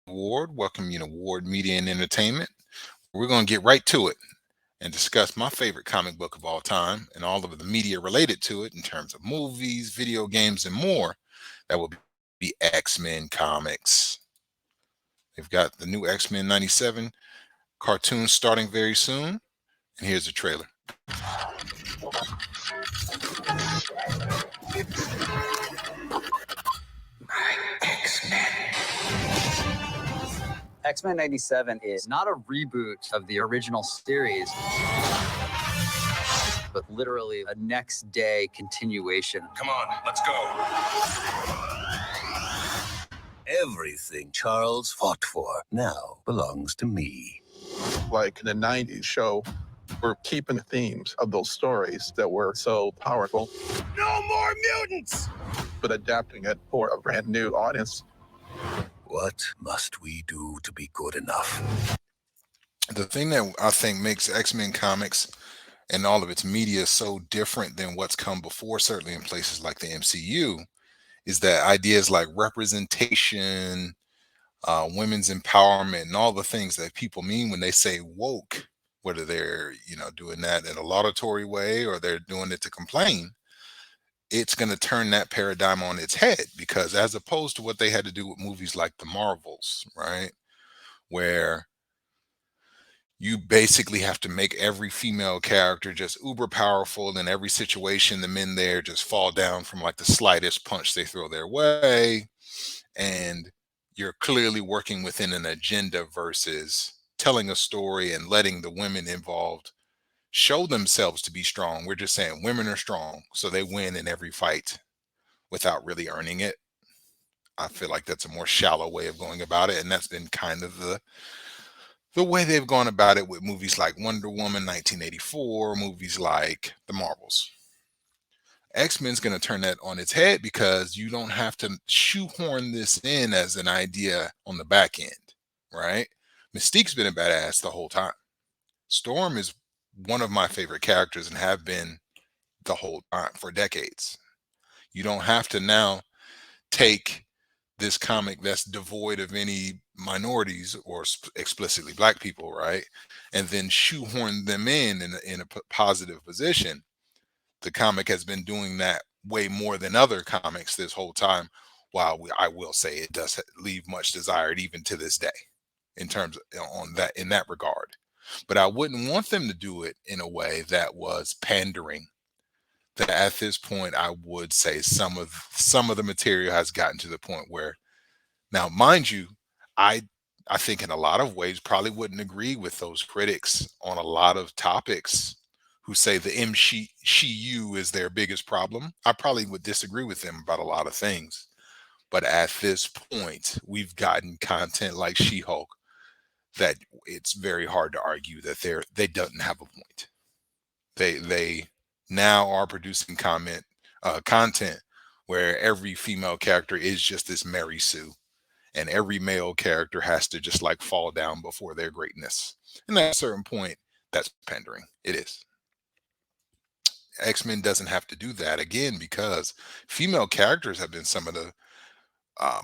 Ward, welcome Ward Media and Entertainment. We're going to get right to it and discuss my favorite comic book of all time and all of the media related to it in terms of movies, video games, and more. That will be X-Men Comics. They've got the new X-Men 97 cartoon starting very soon, and here's the trailer. X-Men 97 is not a reboot of the original series, but literally a next day continuation. Come on, let's go. Everything Charles fought for now belongs to me. Like the 90s show, we're keeping the themes of those stories that were so powerful, No more mutants! but adapting it for a brand new audience. What must we do to be good enough? The thing that I think makes X-Men Comics and all of its media so different than what's come before, certainly in places like the MCU, is that ideas like representation, women's empowerment, and all the things that people mean when they say woke, whether they're doing that in a laudatory way or they're doing it to complain, it's going to turn that paradigm on its head because as opposed to what they had to do with movies like the Marvels, right? Where you basically have to make every female character just uber powerful in every situation. The men there just fall down from like the slightest punch they throw their way. And you're clearly working within an agenda versus telling a story and letting the women involved show themselves to be strong. We're just saying women are strong, so they win in every fight without really earning it. I feel like that's a more shallow way of going about it, and that's been kind of the way they've gone about it with movies like Wonder Woman 1984, movies like The Marvels. X-Men's going to turn that on its head because you don't have to shoehorn this in as an idea on the back end, right? Mystique's been a badass the whole time. Storm is one of my favorite characters and have been the whole time for decades. You don't have to now take this comic that's devoid of any minorities or explicitly black people, right? And then shoehorn them in a positive position. The comic has been doing that way more than other comics this whole time. While I will say it does leave much desired even to this day in terms of, on that in that regard. But I wouldn't want them to do it in a way that was pandering. That at this point, I would say some of the material has gotten to the point where now, mind you, I I think in a lot of ways probably wouldn't agree with those critics on a lot of topics who say the MCU is their biggest problem. I probably would disagree with them about a lot of things. But at this point, we've gotten content like She-Hulk that it's very hard to argue that they doesn't have a point. They now are producing content where every female character is just this Mary Sue and every male character has to just like fall down before their greatness. And at a certain point, that's pandering. It is. X-Men doesn't have to do that again because female characters have been some of the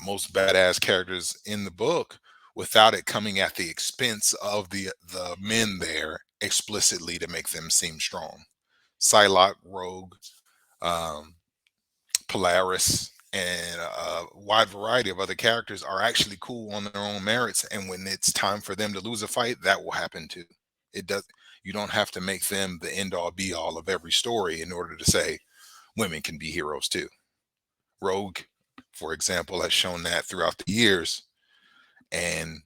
most badass characters in the book without it coming at the expense of the men there explicitly to make them seem strong. Psylocke, Rogue, um, Polaris, and a wide variety of other characters are actually cool on their own merits. And when it's time for them to lose a fight, that will happen too. It does. You don't have to make them the end all be all of every story in order to say women can be heroes too. Rogue, for example, has shown that throughout the years and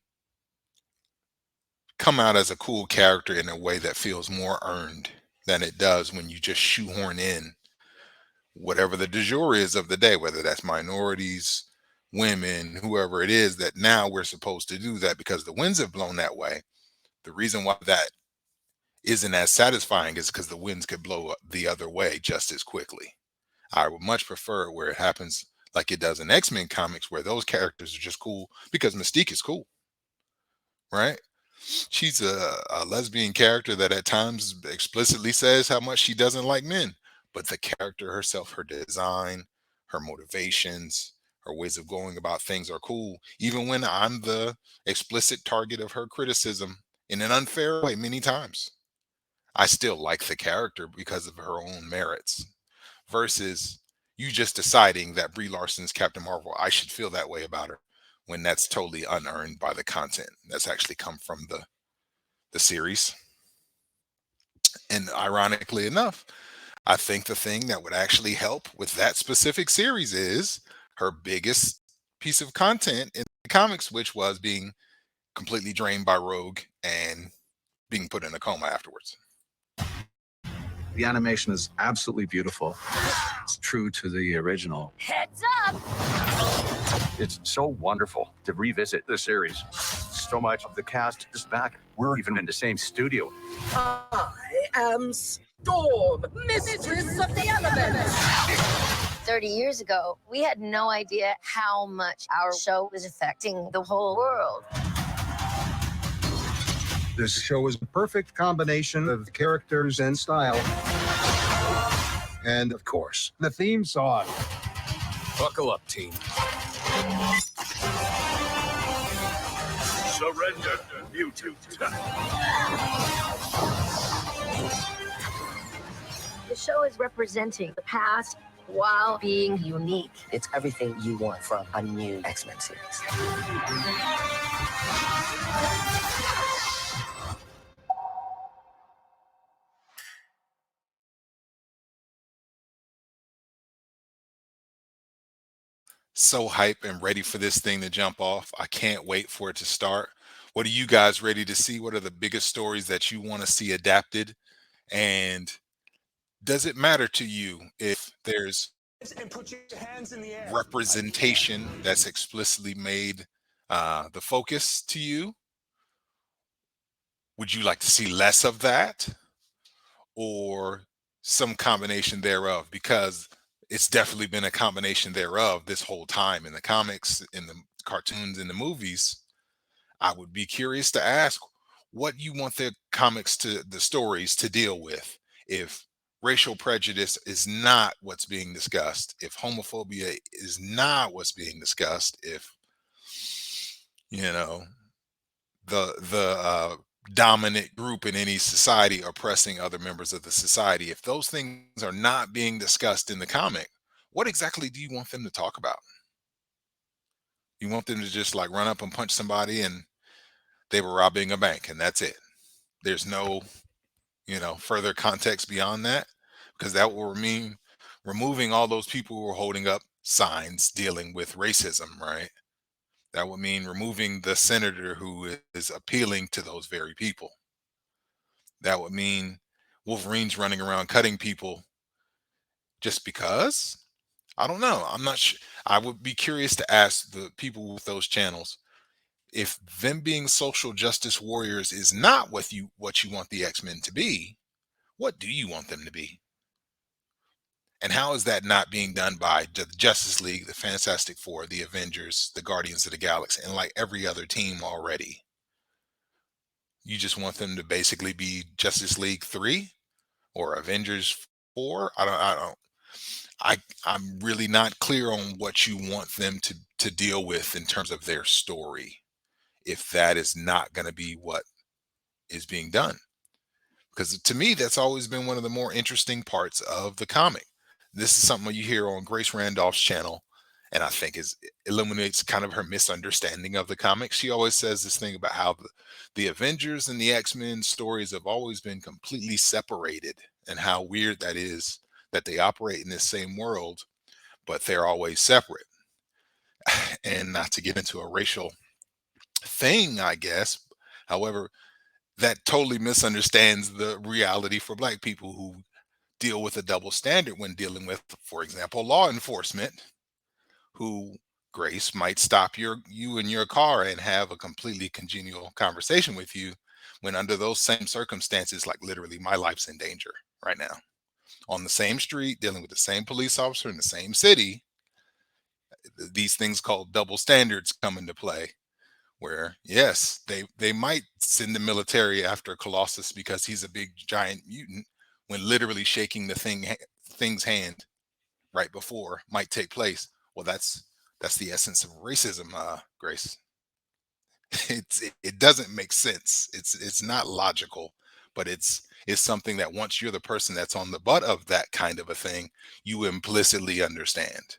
come out as a cool character in a way that feels more earned than it does when you just shoehorn in whatever the du jour is of the day, whether that's minorities, women, whoever it is, that now we're supposed to do that because the winds have blown that way. The reason why that isn't as satisfying is because the winds could blow the other way just as quickly. I would much prefer where it happens like it does in X-Men comics, where those characters are just cool because Mystique is cool, right? She's a lesbian character that at times explicitly says how much she doesn't like men, but the character herself, her design, her motivations, her ways of going about things are cool, even when I'm the explicit target of her criticism in an unfair way many times. I still like the character because of her own merits, versus you just deciding that Brie Larson's Captain Marvel, I should feel that way about her, when that's totally unearned by the content that's actually come from the series. And ironically enough, I think the thing that would actually help with that specific series is her biggest piece of content in the comics, which was being completely drained by Rogue and being put in a coma afterwards. The animation is absolutely beautiful. It's true to the original. Heads up! It's so wonderful to revisit the series. So much of the cast is back. We're even in the same studio. I am Storm, Mistress of the Elements. 30 years ago, we had no idea how much our show was affecting the whole world. This show is a perfect combination of characters and style. And of course, the theme song. Buckle up, team. Surrender, mutant. The show is representing the past while being unique. It's everything you want from a new X-Men series. So hype and ready for this thing to jump off. I can't wait for it to start. What are you guys ready to see? What are the biggest stories that you want to see adapted? And does it matter to you if there's representation that's explicitly made the focus to you? Would you like to see less of that, or some combination thereof? Because it's definitely been a combination thereof this whole time in the comics, in the cartoons, in the movies. I would be curious to ask what you want the stories to deal with. If racial prejudice is not what's being discussed, if homophobia is not what's being discussed, if the dominant group in any society oppressing other members of the society, if those things are not being discussed in the comic, what exactly do you want them to talk about? You want them to just like run up and punch somebody and they were robbing a bank and that's it? There's no further context beyond that, because that will mean removing all those people who are holding up signs dealing with racism, right? That would mean removing the senator who is appealing to those very people. That would mean Wolverine's running around cutting people just because? I don't know. I'm not sure. I would be curious to ask the people with those channels, if them being social justice warriors is not what you want the X-Men to be, what do you want them to be? And how is that not being done by the Justice League, the Fantastic Four, the Avengers, the Guardians of the Galaxy, and like every other team already? You just want them to basically be Justice League 3 or Avengers 4? I'm really not clear on what you want them to deal with in terms of their story, if that is not going to be what is being done. Because to me, that's always been one of the more interesting parts of the comic. This is something you hear on Grace Randolph's channel, and I think illuminates kind of her misunderstanding of the comic. She always says this thing about how the Avengers and the X-Men stories have always been completely separated, and how weird that is that they operate in this same world, but they're always separate. And not to get into a racial thing, I guess. However, that totally misunderstands the reality for Black people who deal with a double standard when dealing with, for example, law enforcement, who, Grace, might stop you in your car and have a completely congenial conversation with you, when under those same circumstances, like literally my life's in danger right now. On the same street, dealing with the same police officer in the same city, these things called double standards come into play, where yes, they might send the military after Colossus because he's a big giant mutant, when literally shaking the thing's hand right before might take place. Well, that's That's the essence of racism, Grace. It doesn't make sense. It's not logical, but it's something that once you're the person that's on the butt of that kind of a thing, you implicitly understand.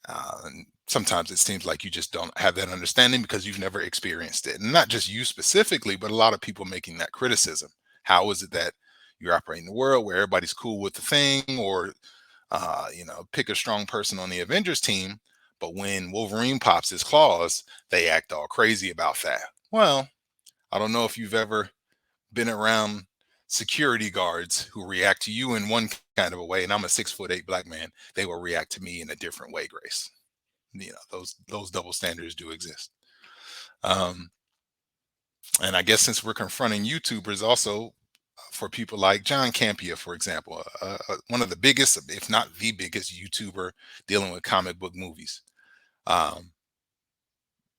And sometimes it seems like you just don't have that understanding because you've never experienced it, and not just you specifically, but a lot of people making that criticism. How is it that you're operating the world where everybody's cool with the thing, or pick a strong person on the Avengers team, but when Wolverine pops his claws, they act all crazy about that. Well, I don't know if you've ever been around security guards who react to you in one kind of a way, and I'm a 6'8" black man. They will react to me in a different way, Grace. Those double standards do exist. And I guess since we're confronting YouTubers also, for people like John Campea, for example, one of the biggest, if not the biggest YouTuber dealing with comic book movies.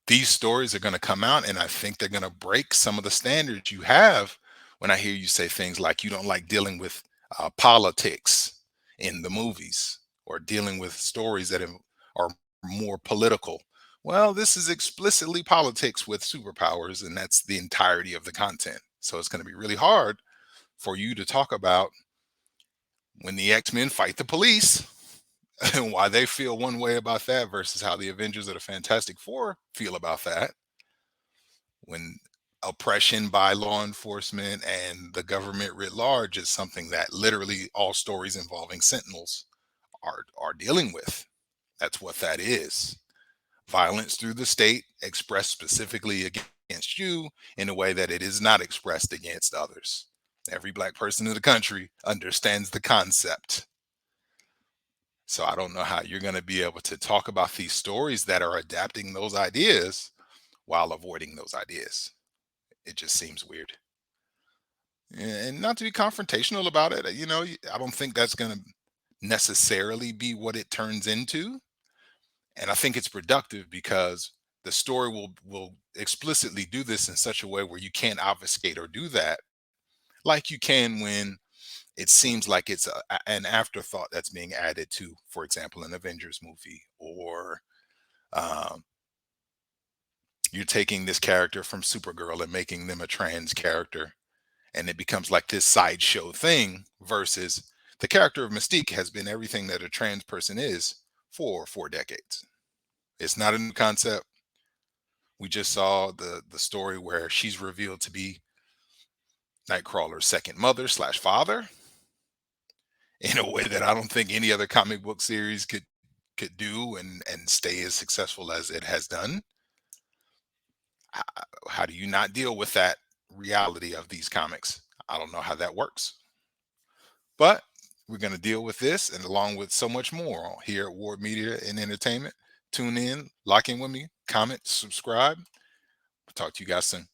These stories are going to come out, and I think they're going to break some of the standards you have when I hear you say things like you don't like dealing with politics in the movies, or dealing with stories that are more political. Well, this is explicitly politics with superpowers, and that's the entirety of the content. So it's going to be really hard for you to talk about when the X-Men fight the police and why they feel one way about that versus how the Avengers or the Fantastic Four feel about that. When oppression by law enforcement and the government writ large is something that literally all stories involving Sentinels are dealing with. That's what that is. Violence through the state expressed specifically against you in a way that it is not expressed against others. Every black person in the country understands the concept. So I don't know how you're going to be able to talk about these stories that are adapting those ideas while avoiding those ideas. It just seems weird. And not to be confrontational about it, I don't think that's going to necessarily be what it turns into. And I think it's productive because the story will explicitly do this in such a way where you can't obfuscate or do that, like you can when it seems like it's an afterthought that's being added to, for example, an Avengers movie, or you're taking this character from Supergirl and making them a trans character, and it becomes like this sideshow thing, versus the character of Mystique has been everything that a trans person is for 4 decades. It's not a new concept. We just saw the story where she's revealed to be Nightcrawler's second mother / father in a way that I don't think any other comic book series could do and stay as successful as it has done. How do you not deal with that reality of these comics? I don't know how that works. But we're going to deal with this, and along with so much more here at Ward Media and Entertainment. Tune in, lock in with me, comment, subscribe. I'll talk to you guys soon.